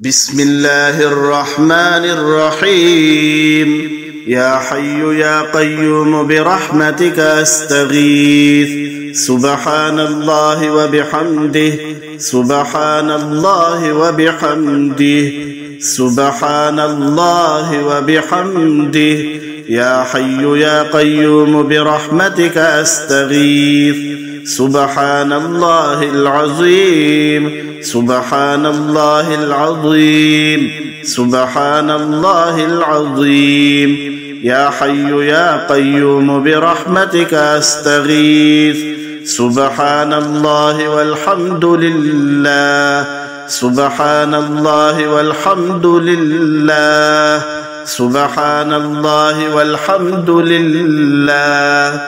بسم الله الرحمن الرحيم. يا حي يا قيوم برحمتك أستغيث. سبحان الله وبحمده، سبحان الله وبحمده، سبحان الله وبحمده. يا حي يا قيوم برحمتك أستغيث. سبحان الله العظيم، سبحان الله العظيم، سبحان الله العظيم. يا حي يا قيوم برحمتك أستغيث. سبحان الله والحمد لله، سبحان الله والحمد لله، سبحان الله والحمد لله.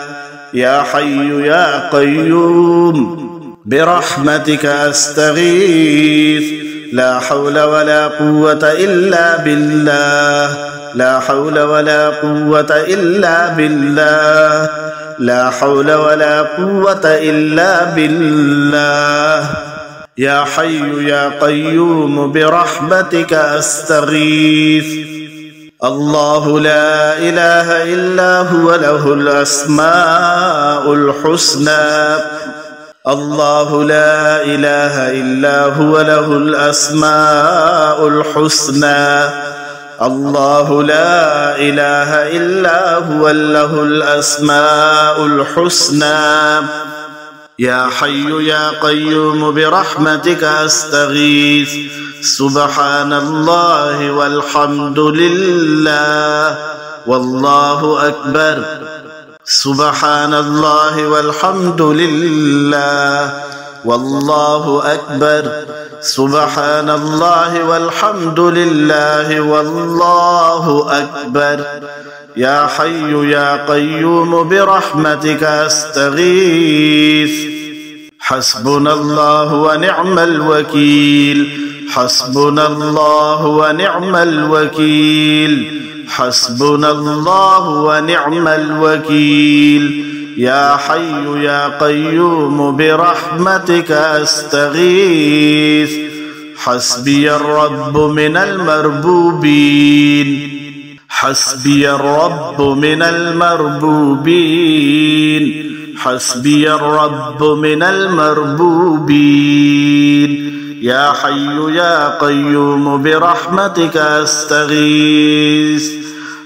يا حي يا قيوم برحمتك أستغيث. لا حول ولا قوة إلا بالله، لا حول ولا قوة إلا بالله، لا حول ولا قوة إلا بالله. يا حي يا قيوم برحمتك أستغيث. الله لا إله إلا هو له الأسماء الحسنى. الله لا إله إلا هو له الأسماء الحسنى. الله لا إله إلا هو له الأسماء الحسنى. يا حي يا قيوم برحمتك أستغيث. سبحان الله والحمد لله والله أكبر. سبحان الله والحمد لله والله أكبر. سبحان الله والحمد لله والله أكبر. يا حي يا قيوم برحمتك أستغيث. حسبنا الله ونعم الوكيل، حسبنا الله ونعم الوكيل، حسبنا الله ونعم الوكيل. يا حي يا قيوم برحمتك أستغيث. حسبي الرب من المربوبين، حسبي الرب من المربوبين، حسبي الرب من المربوبين. يا حي يا قيوم برحمتك أستغيث.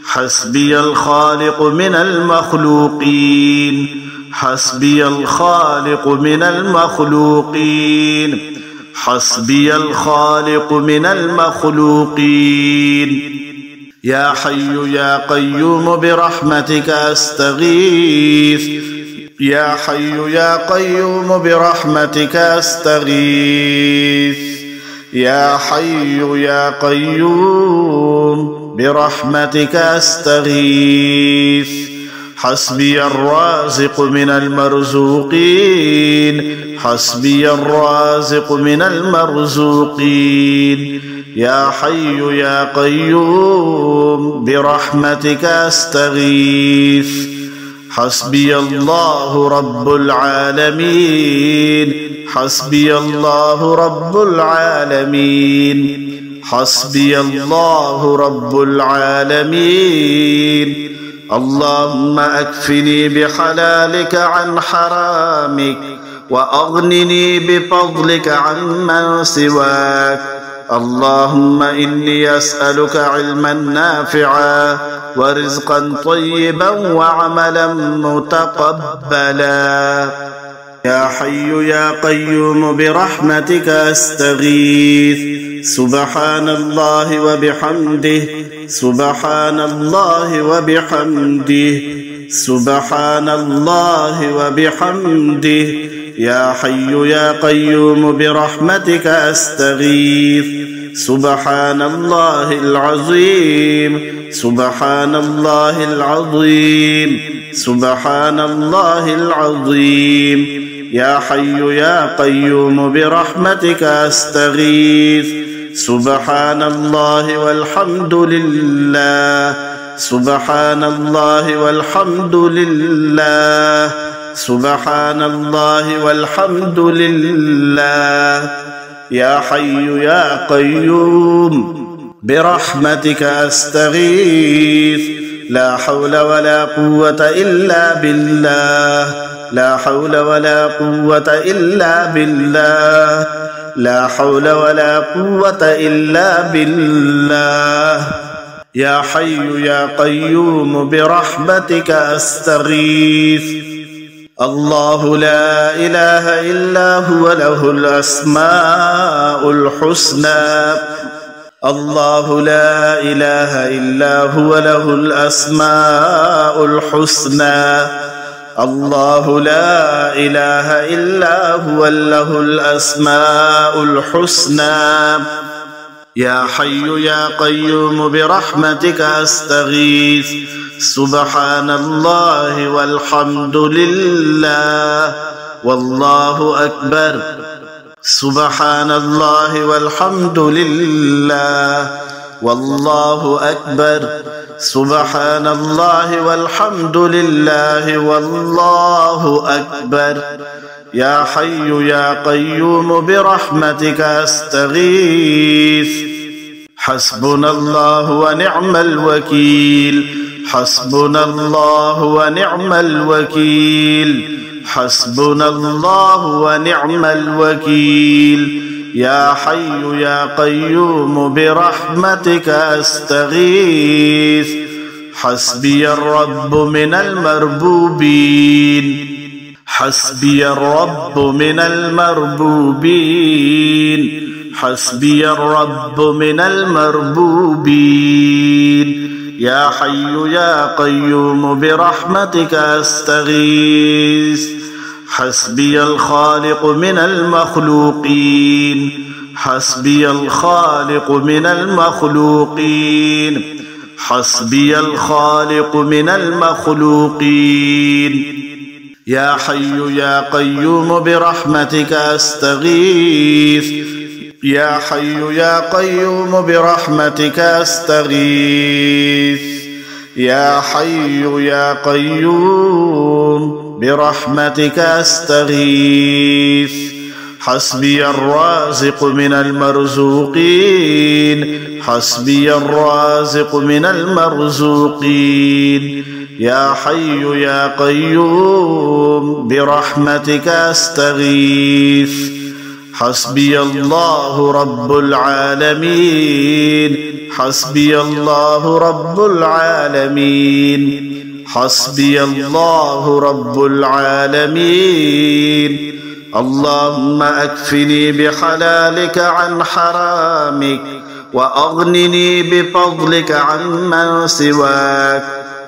حسبي الخالق من المخلوقين، حسبي الخالق من المخلوقين، حسبي الخالق من المخلوقين. يا حي يا قيوم برحمتك أستغيث. يا حي يا قيوم برحمتك أستغيث. يا حي يا قيوم برحمتك أستغيث. حسبي الرازق من المرزوقين، حسبي الرازق من المرزوقين. يا حي يا قيوم برحمتك أستغيث. حسبي الله رب العالمين، حسبي الله رب العالمين، حسبي الله رب العالمين. اللهم أكفني بحلالك عن حرامك، وأغنني بفضلك عمن سواك. اللهم إني أسألك علما نافعا ورزقا طيبا وعملا متقبلا. يا حي يا قيوم برحمتك أستغيث. سبحان الله وبحمده، سبحان الله وبحمده، سبحان الله وبحمده. يا حي يا قيوم برحمتك أستغيث. سبحان الله العظيم، سبحان الله العظيم، سبحان الله العظيم. يا حي يا قيوم برحمتك أستغيث. سبحان الله والحمد لله، سبحان الله والحمد لله، سبحان الله والحمد لله. يا حي يا قيوم برحمتك أستغيث لا حول ولا قوة إلا بالله لا حول ولا قوة إلا بالله لا حول ولا قوة إلا بالله يا حي يا قيوم برحمتك أستغيث الله لا إله إلا هو له الأسماء الحسنى الله لا إله إلا هو له الأسماء الحسنى الله لا إله إلا هو له الأسماء الحسنى يا حي يا قيوم برحمتك أستغيث سبحان الله والحمد لله والله أكبر سبحان الله والحمد لله والله أكبر سبحان الله والحمد لله والله أكبر يا حي يا قيوم برحمتك أستغيث حسبنا الله ونعم الوكيل حسبنا الله ونعم الوكيل حسبنا الله ونعم الوكيل يا حي يا قيوم برحمتك أستغيث حسبي الرب من المربوبين حسبي الرب من المربوبين حسبي الرب من المربوبين يا حي يا قيوم برحمتك أستغيث حسبي الخالق من المخلوقين حسبي الخالق من المخلوقين حسبي الخالق من المخلوقين يا حي يا قيوم برحمتك أستغيث يا حي يا قيوم برحمتك أستغيث يا حي يا قيوم برحمتك أستغيث حسبي الرازق من المرزوقين حسبي الرازق من المرزوقين يا حي يا قيوم برحمتك أستغيث حسبي الله رب العالمين حسبي الله رب العالمين حسبي الله رب العالمين اللهم أكفني بحلالك عن حرامك وأغنني بفضلك عمن سواك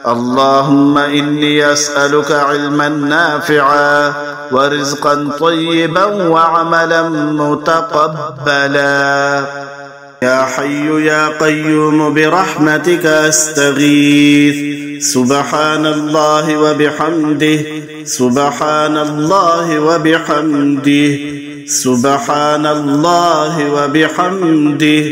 اللهم إني أسألك علما نافعا ورزقا طيبا وعملا متقبلا يا حي يا قيوم برحمتك أستغيث سبحان الله وبحمده سبحان الله وبحمده سبحان الله وبحمده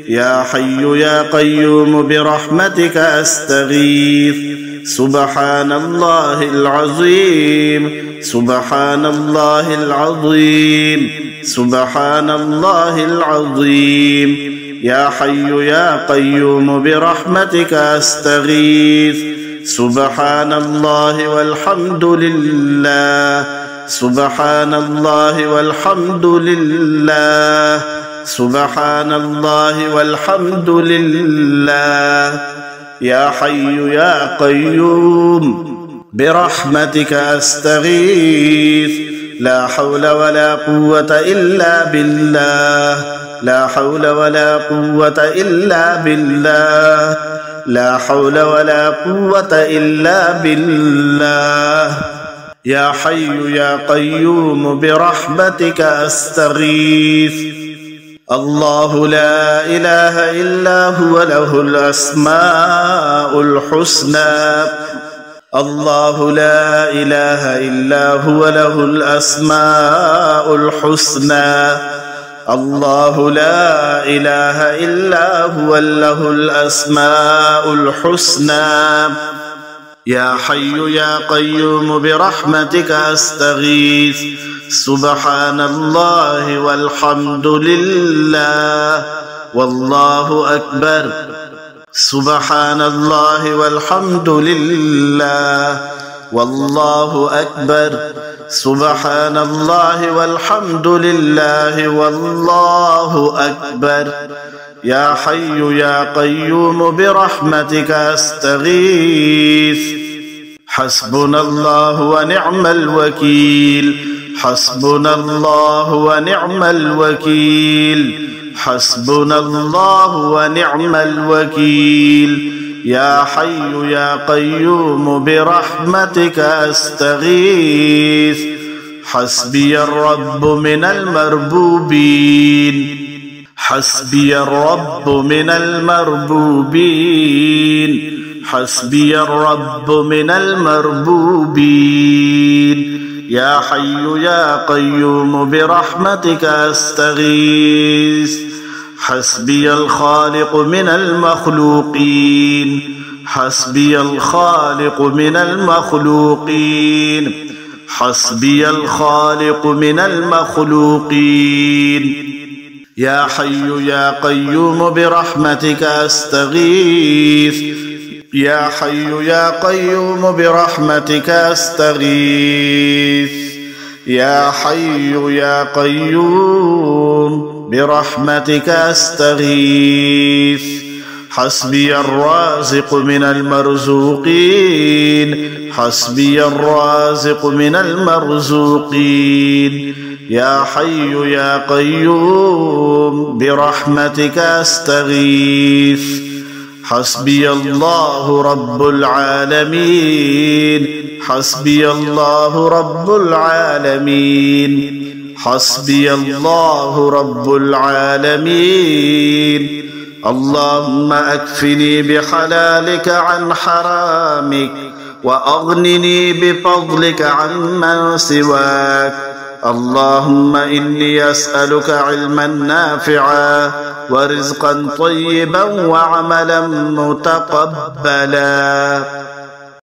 يا حي يا قيوم برحمتك أستغيث سبحان الله العظيم سبحان الله العظيم سبحان الله العظيم يا حي يا قيوم برحمتك أستغيث سبحان الله والحمد لله سبحان الله والحمد لله سبحان الله والحمد لله يا حي يا قيوم برحمتك أستغيث لا حول ولا قوة إلا بالله لا حول ولا قوة إلا بالله لا حول ولا قوة إلا بالله يا حي يا قيوم برحمتك أستغيث الله لا إله إلا هو له الأسماء الحسنى الله لا إله إلا هو له الأسماء الحسنى الله لا إله إلا هو له الأسماء الحسنى يا حي يا قيوم برحمتك أستغيث سبحان الله والحمد لله والله أكبر سبحان الله والحمد لله والله أكبر سبحان الله والحمد لله والله أكبر يا حي يا قيوم برحمتك أستغيث حسبنا الله ونعم الوكيل حسبنا الله ونعم الوكيل حسبنا الله ونعم الوكيل يا حي يا قيوم برحمتك أستغيث حسبي الرب من المربوبين حسبي الرب من المربوبين حسبي الرب من المربوبين يا حي يا قيوم برحمتك أستغيث حسبي الخالق من المخلوقين حسبي الخالق من المخلوقين حسبي الخالق من المخلوقين يا حي يا قيوم برحمتك أستغيث يا حي يا قيوم برحمتك أستغيث يا حي يا قيوم برحمتك أستغيث حسبي الرازق من المرزوقين حسبي الرازق من المرزوقين يا حي يا قيوم برحمتك أستغيث حسبي الله رب العالمين حسبي الله رب العالمين حسبي الله رب العالمين اللهم أكفني بحلالك عن حرامك وأغنني بفضلك عمن سواك اللهم إني أسألك علما نافعا ورزقا طيبا وعملا متقبلا